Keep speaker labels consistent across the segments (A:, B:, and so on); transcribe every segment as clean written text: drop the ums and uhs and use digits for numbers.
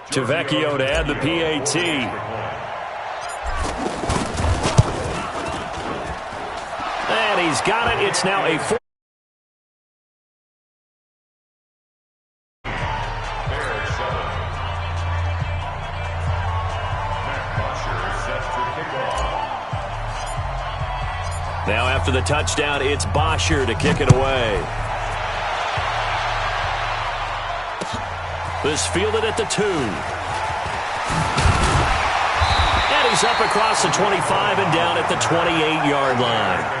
A: to Vecchio to add the PAT. And he's got it. It's now a 4. Now after the touchdown, it's Bosher to kick it away. This fielded at the 2. And he's up across the 25 and down at the 28-yard line.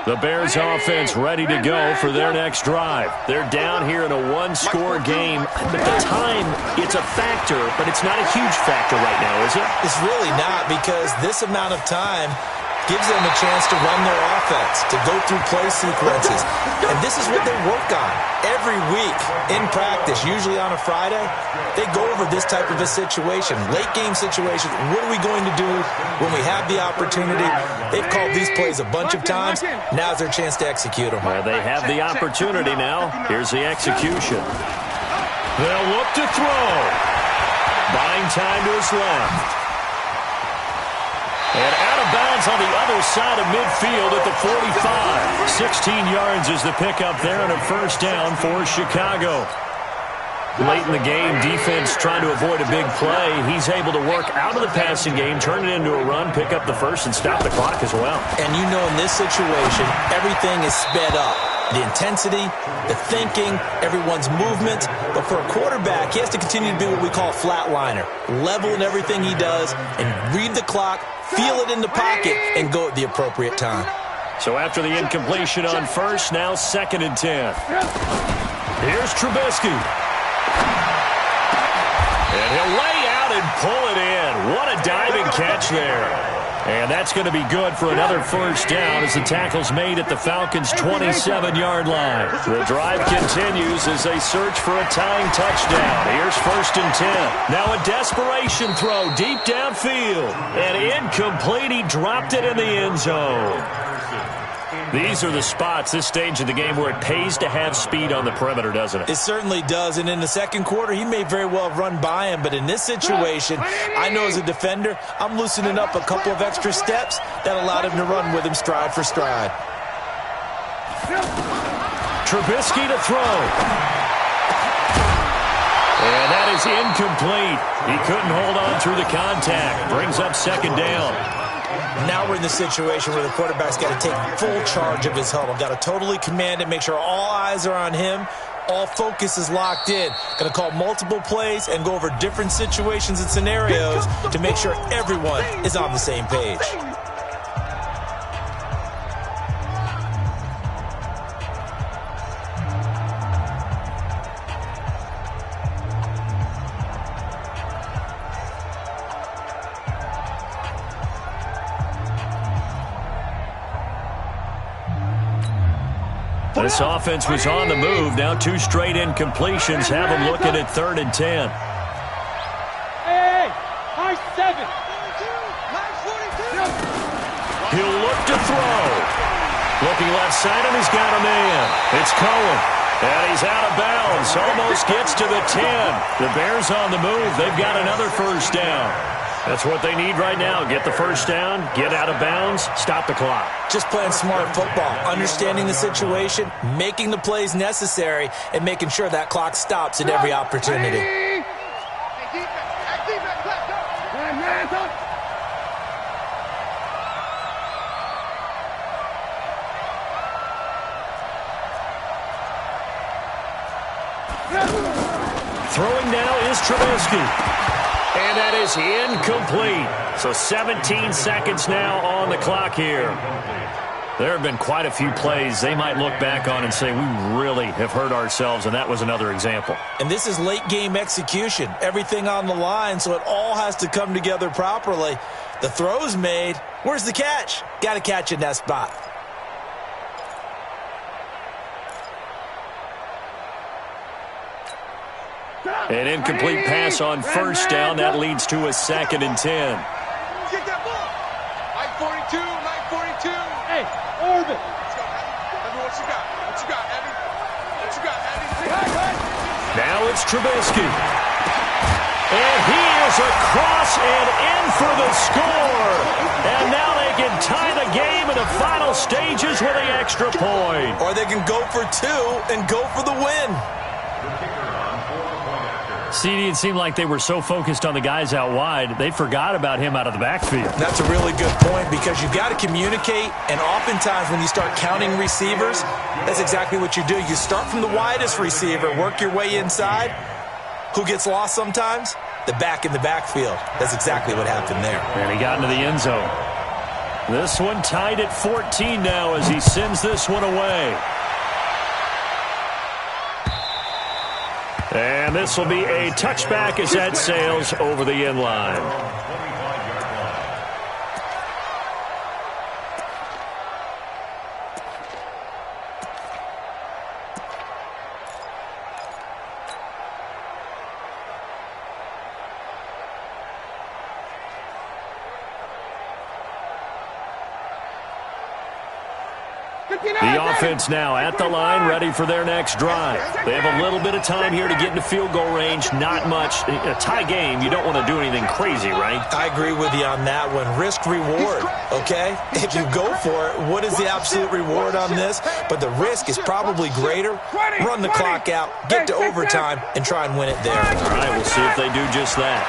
A: The Bears offense ready to go for their next drive. They're down here in a one-score game. But the time, it's a factor, but it's not a huge factor right now, is it?
B: It's really not, because this amount of time gives them a chance to run their offense, to go through play sequences. And this is what they work on every week in practice, usually on a Friday. They go over this type of a situation, late-game situation. What are we going to do when we have the opportunity? They've called these plays a bunch of times. Now's their chance to execute them.
A: Well, they have the opportunity now. Here's the execution. They'll look to throw. Buying time to his left. And out of bounds on the other side of midfield at the 45. 16 yards is the pickup there and a first down for Chicago. Late in the game, defense trying to avoid a big play. He's able to work out of the passing game, turn it into a run, pick up the first, and stop the clock as well.
B: And you know, in this situation, everything is sped up. The intensity, the thinking, everyone's movement. But for a quarterback, he has to continue to be what we call a flatliner. Level in everything he does and read the clock, feel it in the pocket, and go at the appropriate time.
A: So after the incompletion on first, now 2nd and 10. Here's Trubisky. And he'll lay out and pull it in. What a diving catch there. And that's going to be good for another first down as the tackle's made at the Falcons' 27-yard line. The drive continues as they search for a tying touchdown. Here's 1st and 10. Now a desperation throw deep downfield. And incomplete. He dropped it in the end zone. These are the spots, this stage of the game, where it pays to have speed on the perimeter, doesn't it?
B: It certainly does, and in the second quarter, he may very well have run by him, but in this situation, I know as a defender, I'm loosening up a couple of extra steps that allowed him to run with him stride for stride.
A: Trubisky to throw. And that is incomplete. He couldn't hold on through the contact. Brings up 2nd down.
B: Now we're in the situation where the quarterback's got to take full charge of his huddle. Got to totally command it, make sure all eyes are on him. All focus is locked in. Going to call multiple plays and go over different situations and scenarios to make sure everyone is on the same page.
A: This offense was on the move. Now 2 straight incompletions have them looking at 3rd and 10.
C: Hey, high 7.
A: He'll look to throw. Looking left side, and he's got a man. It's Cohen. And he's out of bounds. Almost gets to the 10. The Bears on the move. They've got another first down. That's what they need right now. Get the first down, get out of bounds, stop the clock.
B: Just playing smart football, understanding the situation, making the plays necessary, and making sure that clock stops at every opportunity.
A: Throwing now is Trubisky. And that is incomplete. So 17 seconds now on the clock here. There have been quite a few plays they might look back on and say, we really have hurt ourselves, and that was another example.
B: And this is late-game execution. Everything on the line, so it all has to come together properly. The throw's made. Where's the catch? Got to catch in that spot.
A: An incomplete pass on first down. That leads to a 2nd and 10.
C: Get that ball. 942, 942. Hey, orbit.
D: What you got? What you got, Eddie? What you got, Eddie?
A: Now it's Trubisky. And he is across and in for the score. And now they can tie the game in the final stages with the extra point.
B: Or they can go for two and go for the win.
A: CD, it seemed like they were so focused on the guys out wide, they forgot about him out of the backfield.
B: That's a really good point because you've got to communicate, and oftentimes when you start counting receivers, that's exactly what you do. You start from the widest receiver, work your way inside. Who gets lost sometimes? The back in the backfield. That's exactly what happened there.
A: And he got into the end zone. This one tied at 14 now as he sends this one away. And this will be a touchback as that sails over the end line. The offense now at the line, ready for their next drive. They have a little bit of time here to get into field goal range. Not much. A tie game, you don't want to do anything crazy, right?
B: I agree with you on that one. Risk-reward, okay? If you go for it, what is the absolute reward on this? But the risk is probably greater. Run the clock out, get to overtime, and try and win it there.
A: All right, we'll see if they do just that.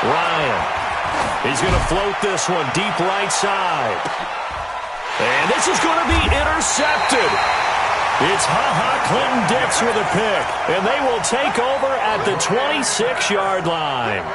A: Ryan. He's going to float this one deep right side. And this is going to be intercepted. It's Clinton-Dix with a pick. And they will take over at the 26-yard line.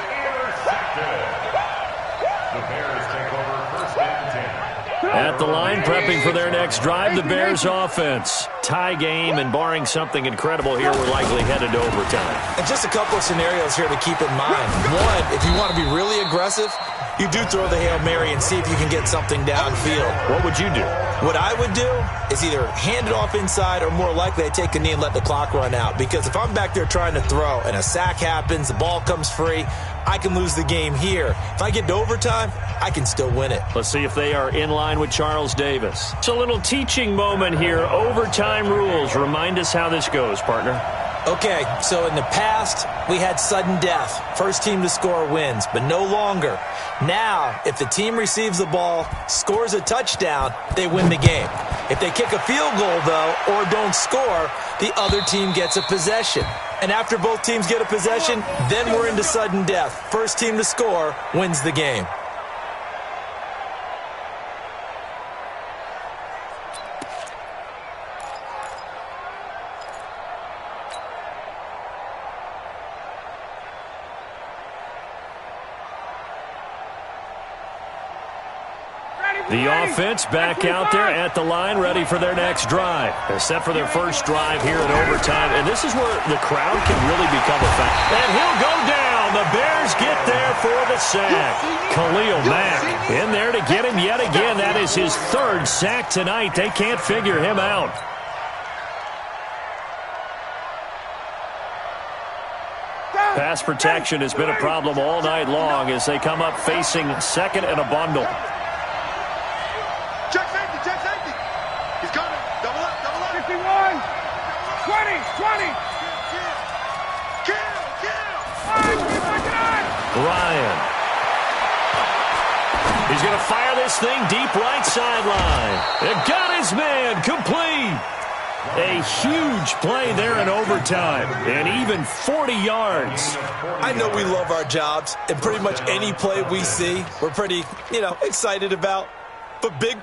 A: At the line, prepping for their next drive, the Bears offense. Tie game, and barring something incredible here, we're likely headed to overtime.
B: And just a couple of scenarios here to keep in mind. One, if you want to be really aggressive, you do throw the Hail Mary and see if you can get something downfield.
A: What would you do?
B: What I would do is either hand it off inside or more likely I take a knee and let the clock run out. Because if I'm back there trying to throw and a sack happens, the ball comes free, I can lose the game here. If I get to overtime, I can still win it.
A: Let's see if they are in line with Charles Davis. It's a little teaching moment here. Overtime rules. Remind us how this goes, partner.
B: Okay, so in the past, we had sudden death. First team to score wins, but no longer. Now, if the team receives the ball, scores a touchdown, they win the game. If they kick a field goal, though, or don't score, the other team gets a possession. And after both teams get a possession, then we're into sudden death. First team to score wins the game.
A: The offense back out there at the line, ready for their next drive. They're set for their first drive here in overtime, and this is where the crowd can really become a factor. And he'll go down. The Bears get there for the sack. Khalil Mack in there to get him yet again. That is his third sack tonight. They can't figure him out. Pass protection has been a problem all night long as they come up facing second and a bundle.
D: Check safety. He's coming. Double up.
C: 51, 20, 20.
A: Ryan. He's going to fire this thing deep right sideline. It got his man complete. A huge play there in overtime, and even 40 yards.
B: I know we love our jobs, and pretty much any play we see, we're pretty, excited about. But big